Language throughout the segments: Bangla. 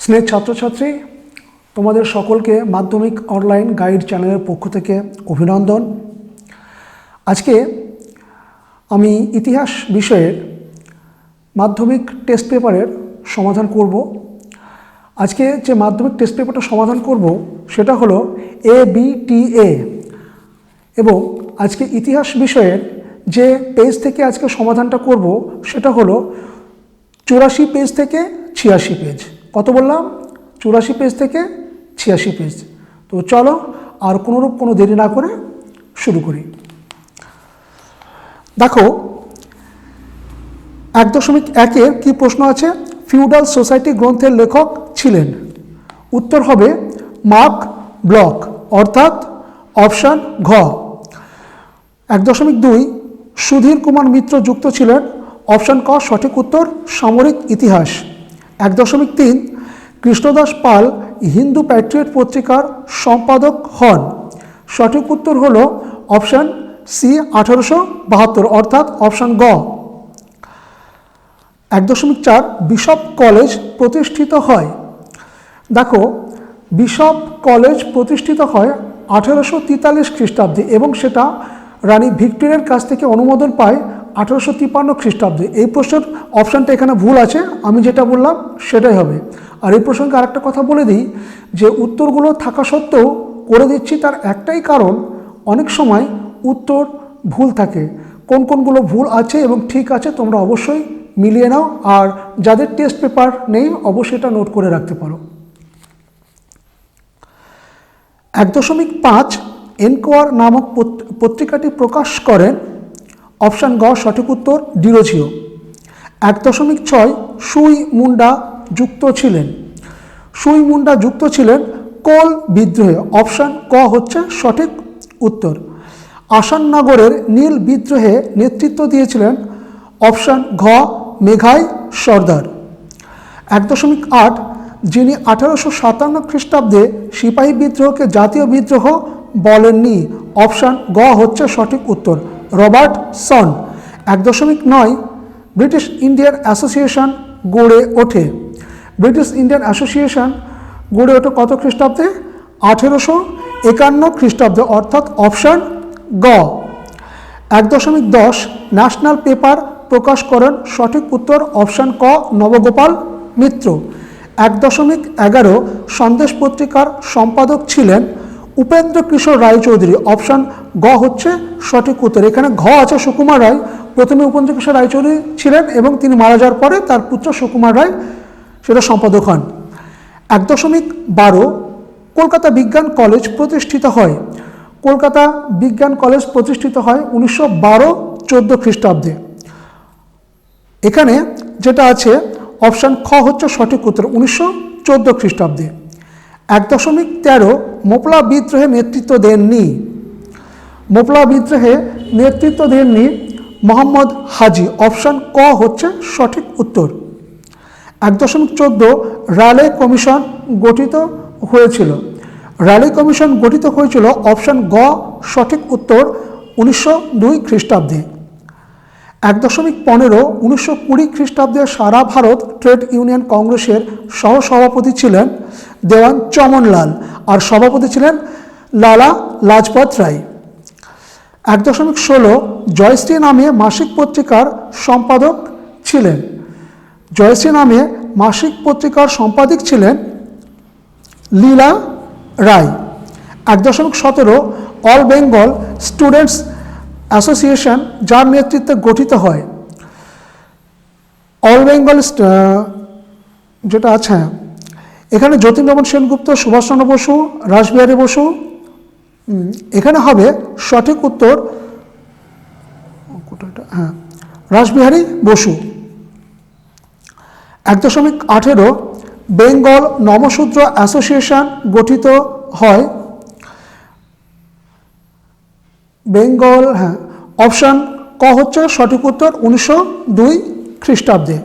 স্নেহ ছাত্রছাত্রী, তোমাদের সকলকে মাধ্যমিক অনলাইন গাইড চ্যানেলের পক্ষ থেকে অভিনন্দন। আজকে আমি ইতিহাস বিষয়ের মাধ্যমিক টেস্ট পেপারের সমাধান করব। আজকে যে মাধ্যমিক টেস্ট পেপারটা সমাধান করব সেটা হলো ABTA, এবং আজকে ইতিহাস বিষয়ের যে পেজ থেকে আজকে সমাধানটা করব সেটা হলো 84 পেজ থেকে 86 পেজ। কত বললাম? 84 পেজ থেকে 86 পেজ। তো চলো আর কোনো দেরি না করে শুরু করি। দেখো 1.1-এর কি প্রশ্ন আছে? ফিউডাল সোসাইটি গ্রন্থের লেখক ছিলেন। উত্তর হবে মার্ক ব্লক, অর্থাৎ অপশান ঘ। 1.2 সুধীর কুমার মিত্র যুক্ত ছিলেন। অপশান ক সঠিক উত্তর, সামরিক ইতিহাস। 1.3 কৃষ্ণদাস পাল হিন্দু প্যাট্রিয়ট পত্রিকার সম্পাদক হন। সঠিক উত্তর হল অপশান সি 1872, অর্থাৎ অপশান গ। 1.4 বিশপ কলেজ প্রতিষ্ঠিত হয়। দেখো বিশপ কলেজ প্রতিষ্ঠিত হয় 1843 খ্রিস্টাব্দে, এবং সেটা রানী ভিক্টোরিয়ার কাছ থেকে অনুমোদন পায় 1853 খ্রিস্টাব্দে। এই প্রশ্নের অপশানটা এখানে ভুল আছে, আমি যেটা বললাম সেটাই হবে। আর এই প্রসঙ্গে আরেকটা কথা বলে দিই, যে উত্তরগুলো থাকা সত্ত্বেও করে দিচ্ছি তার একটাই কারণ, অনেক সময় উত্তর ভুল থাকে। কোনগুলো ভুল আছে এবং ঠিক আছে তোমরা অবশ্যই মিলিয়ে নাও, আর যাদের টেস্ট পেপার নেই অবশ্যই এটা নোট করে রাখতে পারো। 1.5 এনকোয়ার নামক পত্রিকাটি প্রকাশ করেন। অপশান গ সঠিক উত্তর, ডিরোজিও। 1.6 সুই মুন্ডা যুক্ত ছিলেন। সুই মুন্ডা যুক্ত ছিলেন কোল বিদ্রোহে। অপশান ক হচ্ছে সঠিক উত্তর। আসাননগরের নীল বিদ্রোহে নেতৃত্ব দিয়েছিলেন। অপশান ঘ মেঘাই সর্দার। 1.8 যিনি 1857 খ্রিস্টাব্দে সিপাহী বিদ্রোহকে জাতীয় বিদ্রোহ বলেননি। অপশান গ হচ্ছে সঠিক উত্তর, রবার্ট সন। 1.9 ব্রিটিশ ইন্ডিয়ান অ্যাসোসিয়েশন গড়ে ওঠে। ব্রিটিশ ইন্ডিয়ান অ্যাসোসিয়েশন গড়ে ওঠে কত খ্রিস্টাব্দে? 1851 খ্রিস্টাব্দে, অর্থাৎ অপশান গ। 1.10 ন্যাশনাল পেপার প্রকাশ করেন। সঠিক উত্তর অপশান ক নবগোপাল মিত্র। 1.11 সন্দেশ পত্রিকার সম্পাদক ছিলেন উপেন্দ্র কিশোর রায়চৌধুরী। অপশান গ হচ্ছে সঠিক উত্তর। এখানে ঘ আছে সুকুমার রায়। প্রথমে উপেন্দ্র কিশোর রায়চৌধুরী ছিলেন এবং তিনি মারা যাওয়ার পরে তার পুত্র সুকুমার রায় সেটা সম্পাদক হন। 1.12 কলকাতা বিজ্ঞান কলেজ প্রতিষ্ঠিত হয়। কলকাতা বিজ্ঞান কলেজ প্রতিষ্ঠিত হয় 1912-14 খ্রিস্টাব্দে। এখানে যেটা আছে অপশান খ হচ্ছে সঠিক উত্তর, 1914 খ্রিস্টাব্দে। 1.13 মোপলা বিদ্রোহে নেতৃত্ব দেননি। মোপলা বিদ্রোহে নেতৃত্ব দেননি মোহাম্মদ হাজি। অপশান ক হচ্ছে সঠিক উত্তর। 1.14 রালে কমিশন গঠিত হয়েছিল। রালে কমিশন গঠিত হয়েছিল। অপশান গ সঠিক উত্তর, 1902 খ্রিস্টাব্দে। 1.15 1920 খ্রিস্টাব্দে সারা ভারত ট্রেড ইউনিয়ন কংগ্রেসের সহসভাপতি ছিলেন দেওয়ান চমনলাল, আর সভাপতি ছিলেন লালা লাজপত রায়। 1.16 জয়শ্রী নামে মাসিক পত্রিকার সম্পাদক ছিলেন। জয়শ্রী নামে মাসিক পত্রিকার সম্পাদক ছিলেন লীলা রায়। 1.17 অল বেঙ্গল স্টুডেন্টস অ্যাসোসিয়েশন যার নেতৃত্বে গঠিত হয়। অল বেঙ্গল যেটা আছে এখানে যতীন্দ্রমোহন সেনগুপ্ত, সুভাষচন্দ্র বসু, রাসবিহারী বসু। এখানে হবে সঠিক উত্তর হ্যাঁ রাসবিহারী বসু। 1.18 বেঙ্গল নমশূদ্র অ্যাসোসিয়েশন গঠিত হয়। বেঙ্গল হ্যাঁ অপশান ক হচ্ছে সঠিক উত্তর, 1902 খ্রিস্টাব্দে।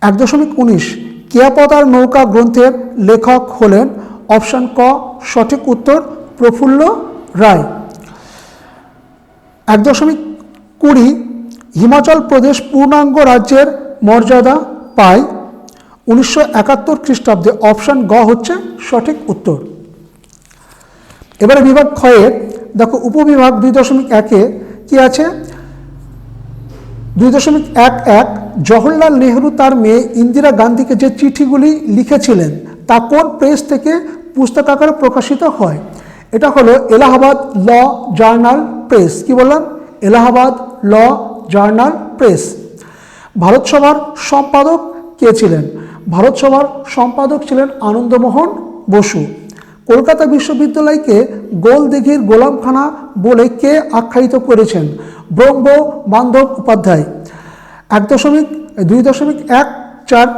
1.19 কেয়াপদার নৌকা গ্রন্থের লেখক হলেন। অপশান ক সঠিক উত্তর, প্রফুল্ল রায়। 1.20 হিমাচল প্রদেশ পূর্ণাঙ্গ রাজ্যের মর্যাদা পায়। 1971 খ্রিস্টাব্দে। অপশান গ হচ্ছে সঠিক উত্তর। এবারে বিভাগ ক্ষয়ে দেখো উপবিভাগ 2.1-এ কি আছে? 2.11 জওহরলাল নেহরু তার মেয়ে ইন্দিরা গান্ধীকে যে চিঠিগুলি লিখেছিলেন তা কোন প্রেস থেকে পুস্তক আকারে প্রকাশিত হয়? এটা হলো এলাহাবাদ ল জার্নাল প্রেস। কি বললাম? এলাহাবাদ ল জার্নাল প্রেস। ভারত সভার সম্পাদক কে ছিলেন? ভারত সভার সম্পাদক ছিলেন আনন্দমোহন বসু। কলকাতা বিশ্ববিদ্যালয়কে গোল দিঘির গোলামখানা বলে কে আখ্যায়িত করেছেন? ব্রহ্ম বান্ধব উপাধ্যায়। 2.14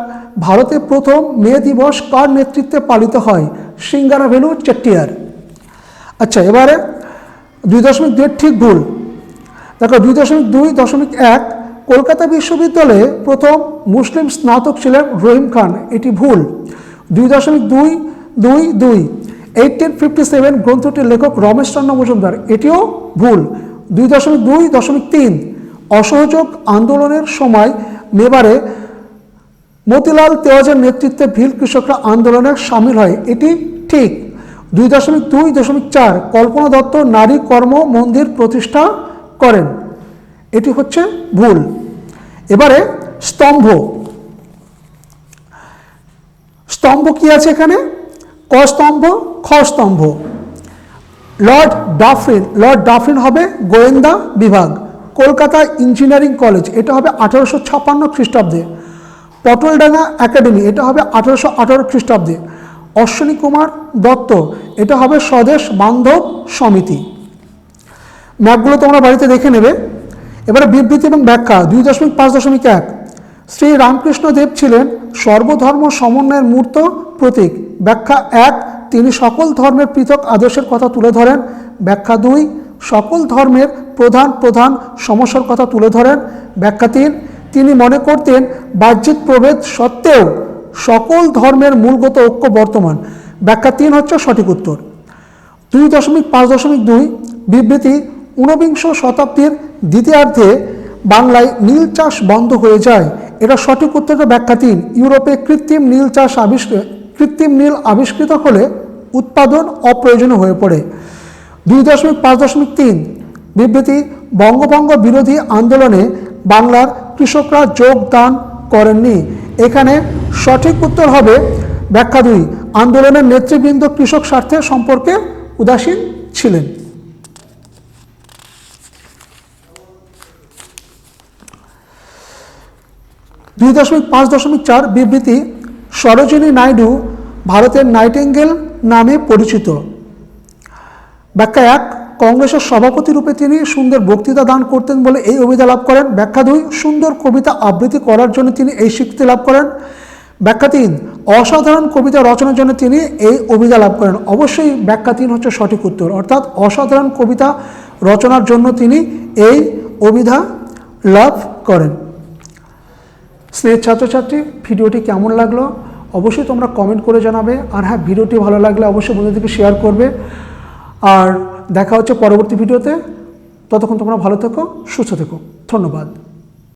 ভারতে প্রথম মে দিবস কার নেতৃত্বে পালিত হয়? সিঙ্গারাভেলু চেট্টিয়ার। আচ্ছা, এবারে 2.2 ঠিক ভুল। দেখো 2.2.1 কলকাতা বিশ্ববিদ্যালয়ে প্রথম মুসলিম স্নাতক ছিলেন রহিম খান। এটি ভুল। 2.2.2 1857 গ্রন্থটির লেখক রমেশচন্দ্র মজুমদার। এটিও ভুল। 2.2.3 অসহযোগ আন্দোলনের সময় মেবারে মতিলাল তেওয়াজের নেতৃত্বে ভিল কৃষকরা আন্দোলনে সামিল হয়। এটি ঠিক। 2.2.4 কল্পনা দত্ত নারী কর্ম মন্দির প্রতিষ্ঠা করেন। এটি হচ্ছে ভুল। এবারে স্তম্ভ। স্তম্ভ কি আছে এখানে? ক স্তম্ভ, খ স্তম্ভ। লর্ড ডাফরিন হবে গোয়েন্দা বিভাগ। কলকাতা ইঞ্জিনিয়ারিং কলেজ, এটা হবে 1856 খ্রিস্টাব্দে। পটলডাঙ্গা একাডেমি, এটা হবে 1818 খ্রিস্টাব্দে। অশ্বিনী কুমার দত্ত, এটা হবে স্বদেশ বান্ধব সমিতি। ম্যাপগুলো তোমরা বাড়িতে দেখে নেবে। এবারে বিবৃতি এবং ব্যাখ্যা 2.5.1 শ্রী রামকৃষ্ণ দেব ছিলেন সর্বধর্ম সমন্বয়ের মূর্ত প্রতীক। ব্যাখ্যা 1 তিনি সকল ধর্মের পৃথক আদর্শের কথা তুলে ধরেন। ব্যাখ্যা 2 সকল ধর্মের প্রধান সমস্যার কথা তুলে ধরেন। ব্যাখ্যা 3 তিনি মনে করতেন বাহ্যিক প্রভেদ সত্ত্বেও সকল ধর্মের মূলগত ঐক্য বর্তমান। ব্যাখ্যা 3 হচ্ছে সঠিক উত্তর। 2.5.2 বিবৃতি 19বিংশ শতাব্দীর দ্বিতীয়ার্ধে বাংলায় নীল চাষ বন্ধ হয়ে যায়। এটা সঠিক উত্তরটা ব্যাখ্যা 3 ইউরোপে কৃত্রিম নীল আবিষ্কৃত হলে উৎপাদন অপ্রয়োজনীয় হয়ে পড়ে। 2.5.3 বিবৃতি বঙ্গভঙ্গ বিরোধী আন্দোলনে বাংলার কৃষকরা যোগদান করেননি। এখানে সঠিক উত্তর হবে ব্যাখ্যা 2 আন্দোলনের নেতৃবৃন্দ কৃষক স্বার্থের সম্পর্কে উদাসীন ছিলেন। 2.5.4 বিবৃতি সরোজিনী নাইডু ভারতের নাইটিঙ্গেল নামে পরিচিত। ব্যাখ্যা 1 কংগ্রেসের সভাপতি রূপে তিনি সুন্দর বক্তৃতা দান করতেন বলে এই অভিধা লাভ করেন। ব্যাখ্যা 2 সুন্দর কবিতা আবৃত্তি করার জন্য তিনি এই স্বীকৃতি লাভ করেন। ব্যাখ্যা 3 অসাধারণ কবিতা রচনার জন্য তিনি এই অভিধা লাভ করেন। অবশ্যই ব্যাখ্যা 3 হচ্ছে সঠিক উত্তর, অর্থাৎ অসাধারণ কবিতা রচনার জন্য তিনি এই অভিধা লাভ করেন। স্নেহের ছাত্রছাত্রী, ভিডিওটি কেমন লাগলো অবশ্যই তোমরা কমেন্ট করে জানাবে। আর হ্যাঁ, ভিডিওটি ভালো লাগলে অবশ্যই বন্ধুদেরকে শেয়ার করবে। আর দেখা হচ্ছে পরবর্তী ভিডিওতে। ততক্ষণ তোমরা ভালো থেকো, সুস্থ থেকো। ধন্যবাদ।